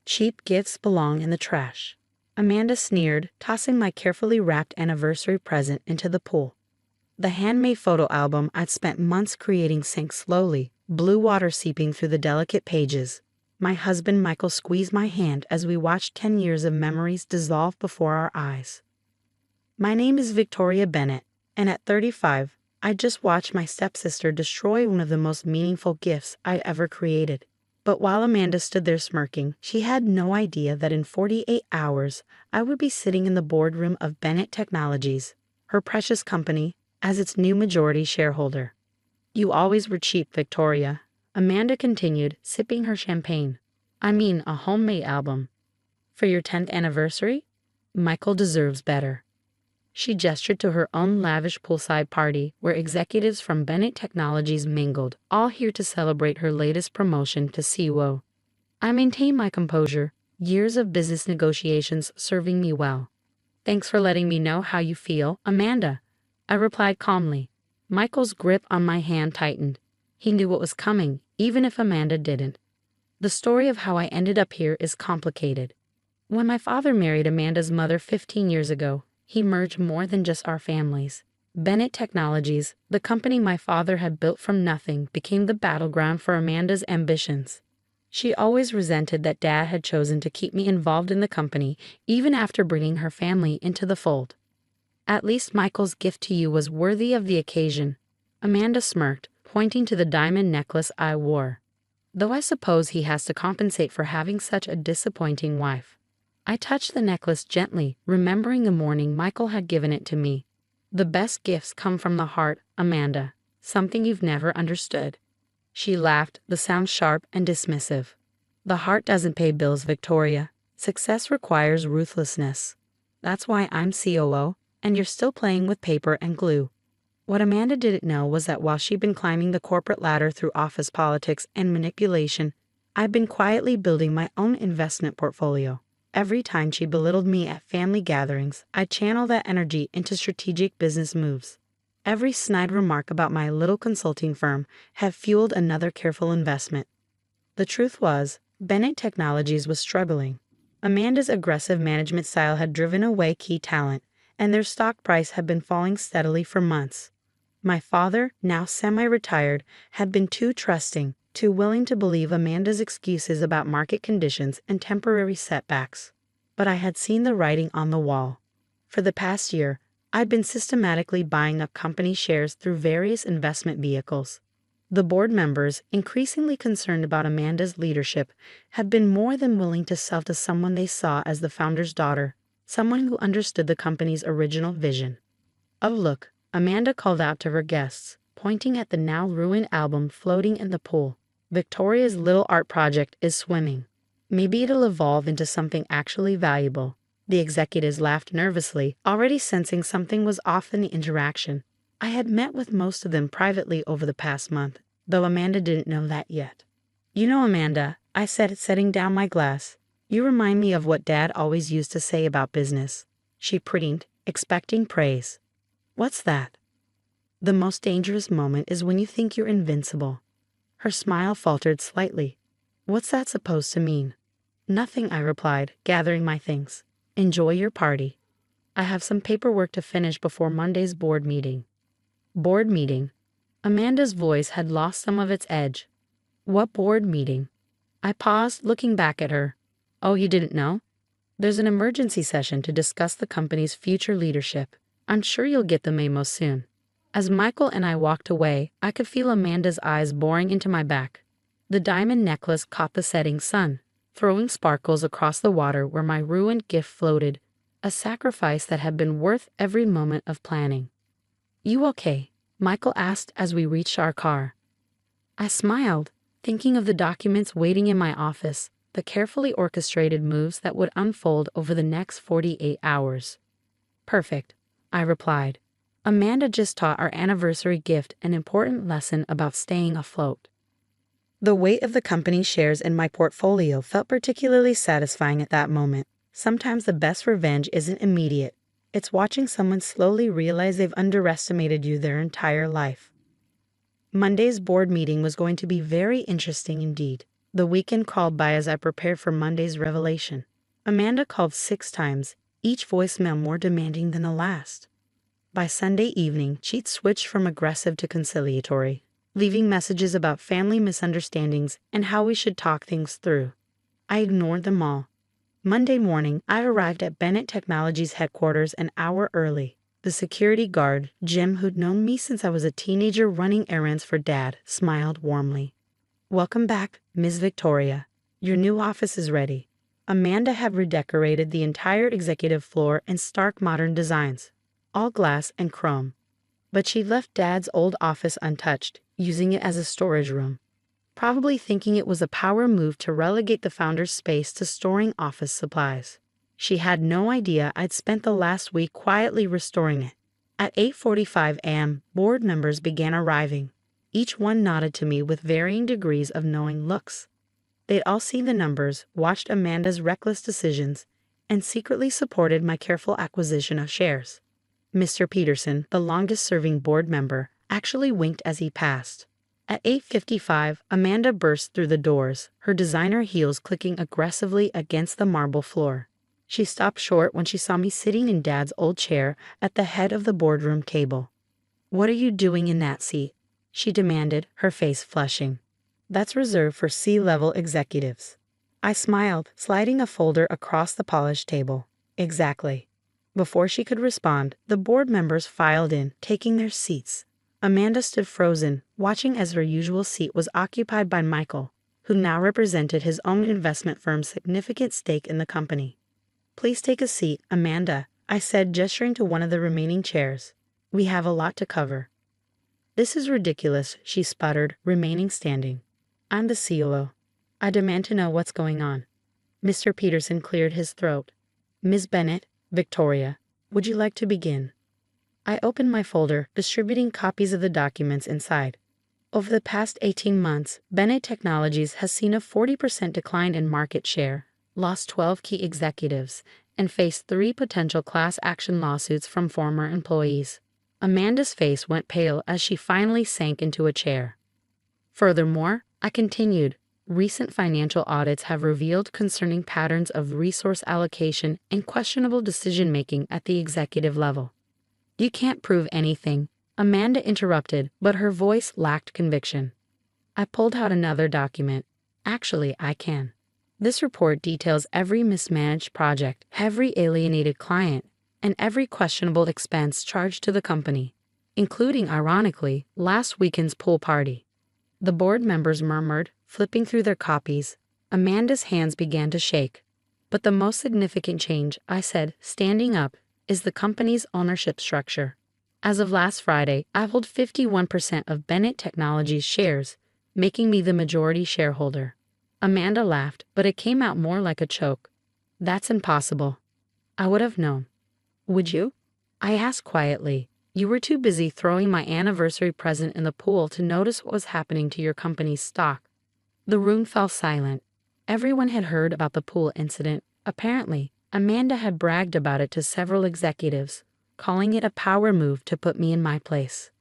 Cheap gifts belong in the trash. Amanda sneered, tossing my carefully wrapped anniversary present into the pool. The handmade photo album I'd spent months creating sank slowly, blue water seeping through the delicate pages. My husband Michael squeezed my hand as we watched 10 years of memories dissolve before our eyes. My name is Victoria Bennett, and at 35, I just watched my stepsister destroy one of the most meaningful gifts I'd ever created. But while Amanda stood there smirking, she had no idea that in 48 hours, I would be sitting in the boardroom of Bennett Technologies, her precious company, as its new majority shareholder. You always were cheap, Victoria, Amanda continued, sipping her champagne. I mean, a homemade album. For your 10th anniversary? Michael deserves better. She gestured to her own lavish poolside party where executives from Bennett Technologies mingled, all here to celebrate her latest promotion to CEO. I maintained my composure, years of business negotiations serving me well. Thanks for letting me know how you feel, Amanda, I replied calmly. Michael's grip on my hand tightened. He knew what was coming, even if Amanda didn't. The story of how I ended up here is complicated. When my father married Amanda's mother 15 years ago, he merged more than just our families. Bennett Technologies, the company my father had built from nothing, became the battleground for Amanda's ambitions. She always resented that Dad had chosen to keep me involved in the company, even after bringing her family into the fold. At least Michael's gift to you was worthy of the occasion. Amanda smirked, pointing to the diamond necklace I wore. Though I suppose he has to compensate for having such a disappointing wife. I touched the necklace gently, remembering the morning Michael had given it to me. The best gifts come from the heart, Amanda, something you've never understood. She laughed, the sound sharp and dismissive. The heart doesn't pay bills, Victoria. Success requires ruthlessness. That's why I'm COO, and you're still playing with paper and glue. What Amanda didn't know was that while she'd been climbing the corporate ladder through office politics and manipulation, I'd been quietly building my own investment portfolio. Every time she belittled me at family gatherings, I'd channel that energy into strategic business moves. Every snide remark about my little consulting firm had fueled another careful investment. The truth was, Bennett Technologies was struggling. Amanda's aggressive management style had driven away key talent, and their stock price had been falling steadily for months. My father, now semi-retired, had been too trusting, too willing to believe Amanda's excuses about market conditions and temporary setbacks. But I had seen the writing on the wall. For the past year, I'd been systematically buying up company shares through various investment vehicles. The board members, increasingly concerned about Amanda's leadership, had been more than willing to sell to someone they saw as the founder's daughter, someone who understood the company's original vision. Oh look, Amanda called out to her guests, pointing at the now ruined album floating in the pool. Victoria's little art project is swimming. Maybe it'll evolve into something actually valuable. The executives laughed nervously, already sensing something was off in the interaction. I had met with most of them privately over the past month, though Amanda didn't know that yet. You know, Amanda, I said, setting down my glass, you remind me of what Dad always used to say about business. She preened, expecting praise. What's that? The most dangerous moment is when you think you're invincible. Her smile faltered slightly. What's that supposed to mean? Nothing, I replied, gathering my things. Enjoy your party. I have some paperwork to finish before Monday's board meeting. Board meeting? Amanda's voice had lost some of its edge. What board meeting? I paused, looking back at her. Oh, you didn't know? There's an emergency session to discuss the company's future leadership. I'm sure you'll get the memo soon. As Michael and I walked away, I could feel Amanda's eyes boring into my back. The diamond necklace caught the setting sun, throwing sparkles across the water where my ruined gift floated, a sacrifice that had been worth every moment of planning. You okay? Michael asked as we reached our car. I smiled, thinking of the documents waiting in my office, the carefully orchestrated moves that would unfold over the next 48 hours. Perfect, I replied. Amanda just taught our anniversary gift an important lesson about staying afloat. The weight of the company's shares in my portfolio felt particularly satisfying at that moment. Sometimes the best revenge isn't immediate. It's watching someone slowly realize they've underestimated you their entire life. Monday's board meeting was going to be very interesting indeed. The weekend crawled by as I prepared for Monday's revelation. Amanda called 6 times, each voicemail more demanding than the last. By Sunday evening, she'd switched from aggressive to conciliatory, leaving messages about family misunderstandings and how we should talk things through. I ignored them all. Monday morning, I arrived at Bennett Technologies headquarters an hour early. The security guard, Jim, who'd known me since I was a teenager running errands for Dad, smiled warmly. "Welcome back, Ms. Victoria. Your new office is ready." Amanda had redecorated the entire executive floor in stark modern designs, all glass and chrome. But she left Dad's old office untouched, using it as a storage room, probably thinking it was a power move to relegate the founder's space to storing office supplies. She had no idea I'd spent the last week quietly restoring it. At 8:45 a.m., board members began arriving. Each one nodded to me with varying degrees of knowing looks. They'd all seen the numbers, watched Amanda's reckless decisions, and secretly supported my careful acquisition of shares. Mr. Peterson, the longest-serving board member, actually winked as he passed. At 8:55, Amanda burst through the doors, her designer heels clicking aggressively against the marble floor. She stopped short when she saw me sitting in Dad's old chair at the head of the boardroom table. "What are you doing in that seat?" she demanded, her face flushing. "That's reserved for C-level executives." I smiled, sliding a folder across the polished table. "Exactly." Before she could respond, the board members filed in, taking their seats. Amanda stood frozen, watching as her usual seat was occupied by Michael, who now represented his own investment firm's significant stake in the company. "Please take a seat, Amanda," I said, gesturing to one of the remaining chairs. "We have a lot to cover." "This is ridiculous," she sputtered, remaining standing. "I'm the COO. I demand to know what's going on." Mr. Peterson cleared his throat. "Ms. Bennett, Victoria, would you like to begin?" I opened my folder, distributing copies of the documents inside. Over the past 18 months, Bennett Technologies has seen a 40% decline in market share, lost 12 key executives, and faced 3 potential class action lawsuits from former employees. Amanda's face went pale as she finally sank into a chair. "Furthermore," I continued, "recent financial audits have revealed concerning patterns of resource allocation and questionable decision-making at the executive level." "You can't prove anything," Amanda interrupted, but her voice lacked conviction. I pulled out another document. "Actually, I can. This report details every mismanaged project, every alienated client, and every questionable expense charged to the company, including, ironically, last weekend's pool party." The board members murmured, flipping through their copies. Amanda's hands began to shake. "But the most significant change," I said, standing up, "is the company's ownership structure. As of last Friday, I hold 51% of Bennett Technologies shares, making me the majority shareholder." Amanda laughed, but it came out more like a choke. "That's impossible." "I would have known." "Would you?" I asked quietly. "You were too busy throwing my anniversary present in the pool to notice what was happening to your company's stock." The room fell silent. Everyone had heard about the pool incident. Apparently, Amanda had bragged about it to several executives, calling it a power move to put me in my place.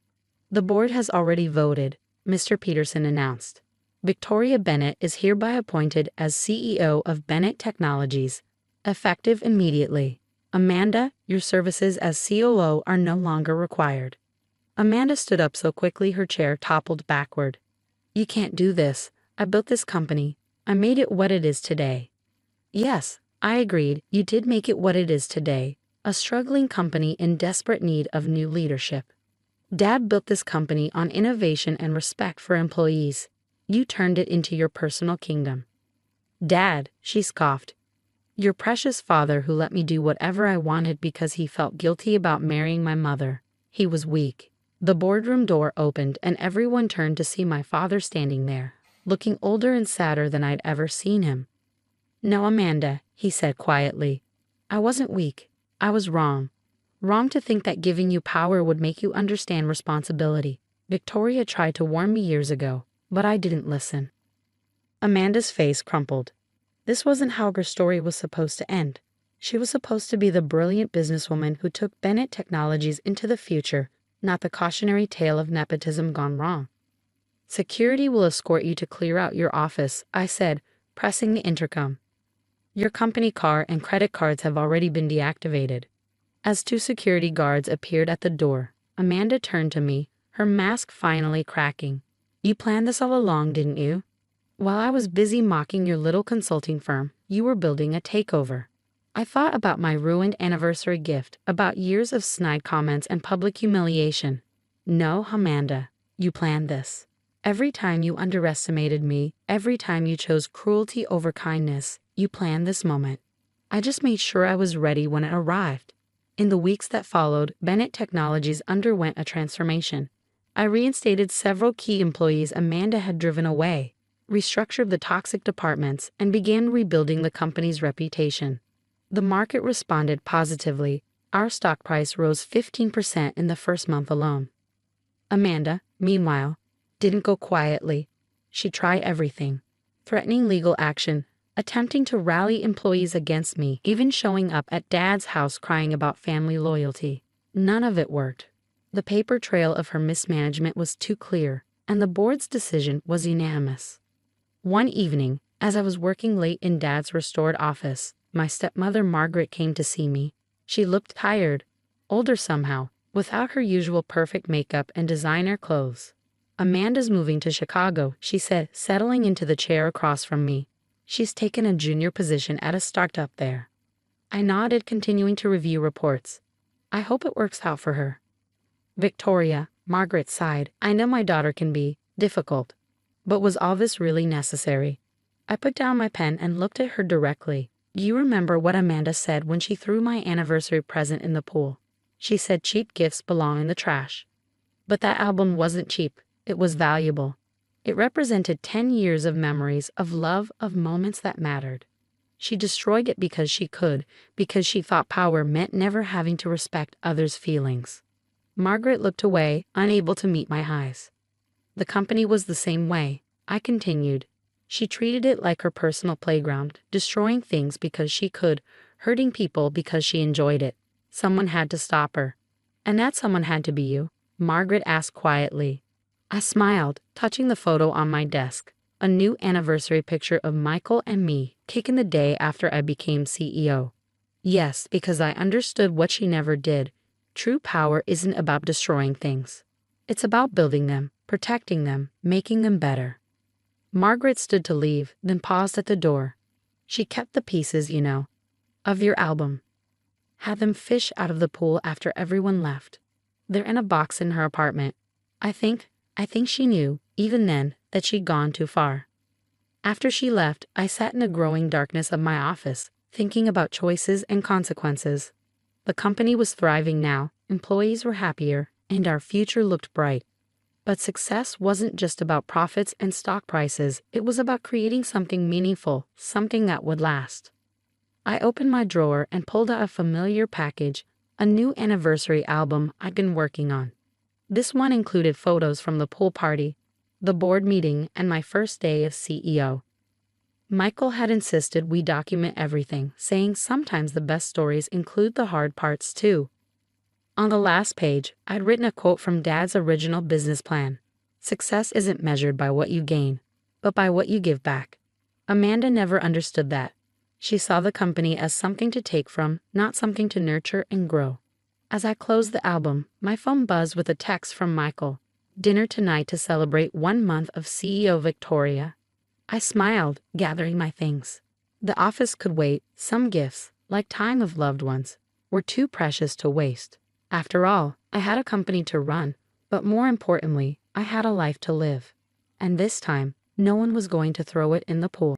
"The board has already voted," Mr. Peterson announced. "Victoria Bennett is hereby appointed as CEO of Bennett Technologies, effective immediately. Amanda, your services as COO are no longer required." Amanda stood up so quickly her chair toppled backward. "You can't do this. I built this company. I made it what it is today." "Yes," I agreed, "you did make it what it is today, a struggling company in desperate need of new leadership. Dad built this company on innovation and respect for employees. You turned it into your personal kingdom." "Dad," she scoffed. "Your precious father who let me do whatever I wanted because he felt guilty about marrying my mother. He was weak." The boardroom door opened and everyone turned to see my father standing there, looking older and sadder than I'd ever seen him. "No, Amanda," he said quietly. "I wasn't weak. I was wrong. Wrong to think that giving you power would make you understand responsibility. Victoria tried to warn me years ago, but I didn't listen." Amanda's face crumpled. This wasn't how her story was supposed to end. She was supposed to be the brilliant businesswoman who took Bennett Technologies into the future, not the cautionary tale of nepotism gone wrong. Security will escort you to clear out your office, I said, pressing the intercom. Your company car and credit cards have already been deactivated. As two security guards appeared at the door, Amanda turned to me, her mask finally cracking. You planned this all along, didn't you? While I was busy mocking your little consulting firm, you were building a takeover. I thought about my ruined anniversary gift, about years of snide comments and public humiliation. No, Amanda, you planned this. Every time you underestimated me, every time you chose cruelty over kindness, you planned this moment. I just made sure I was ready when it arrived. In the weeks that followed, Bennett Technologies underwent a transformation. I reinstated several key employees Amanda had driven away, restructured the toxic departments, and began rebuilding the company's reputation. The market responded positively. Our stock price rose 15% in the first month alone. Amanda, meanwhile, didn't go quietly. She tried everything, threatening legal action, attempting to rally employees against me, even showing up at Dad's house crying about family loyalty. None of it worked. The paper trail of her mismanagement was too clear, and the board's decision was unanimous. One evening, as I was working late in Dad's restored office, my stepmother Margaret came to see me. She looked tired, older somehow, without her usual perfect makeup and designer clothes. Amanda's moving to Chicago, she said, settling into the chair across from me. She's taken a junior position at a startup there. I nodded, continuing to review reports. I hope it works out for her. Victoria, Margaret sighed. I know my daughter can be difficult. But was all this really necessary? I put down my pen and looked at her directly. Do you remember what Amanda said when she threw my anniversary present in the pool? She said cheap gifts belong in the trash. But that album wasn't cheap. It was valuable. It represented 10 years of memories, of love, of moments that mattered. She destroyed it because she could, because she thought power meant never having to respect others' feelings. Margaret looked away, unable to meet my eyes. The company was the same way, I continued. She treated it like her personal playground, destroying things because she could, hurting people because she enjoyed it. Someone had to stop her. And that someone had to be you, Margaret asked quietly. I smiled, touching the photo on my desk, a new anniversary picture of Michael and me, taken the day after I became CEO. Yes, because I understood what she never did. True power isn't about destroying things. It's about building them, protecting them, making them better. Margaret stood to leave, then paused at the door. She kept the pieces, of your album. Had them fish out of the pool after everyone left. They're in a box in her apartment. I think she knew, even then, that she'd gone too far. After she left, I sat in the growing darkness of my office, thinking about choices and consequences. The company was thriving now, employees were happier, and our future looked bright. But success wasn't just about profits and stock prices, it was about creating something meaningful, something that would last. I opened my drawer and pulled out a familiar package, a new anniversary album I'd been working on. This one included photos from the pool party, the board meeting, and my first day as CEO. Michael had insisted we document everything, saying sometimes the best stories include the hard parts too. On the last page, I'd written a quote from Dad's original business plan. Success isn't measured by what you gain, but by what you give back. Amanda never understood that. She saw the company as something to take from, not something to nurture and grow. As I closed the album, my phone buzzed with a text from Michael. Dinner tonight to celebrate 1 month of CEO Victoria. I smiled, gathering my things. The office could wait. Some gifts, like time of loved ones, were too precious to waste. After all, I had a company to run, but more importantly, I had a life to live. And this time, no one was going to throw it in the pool.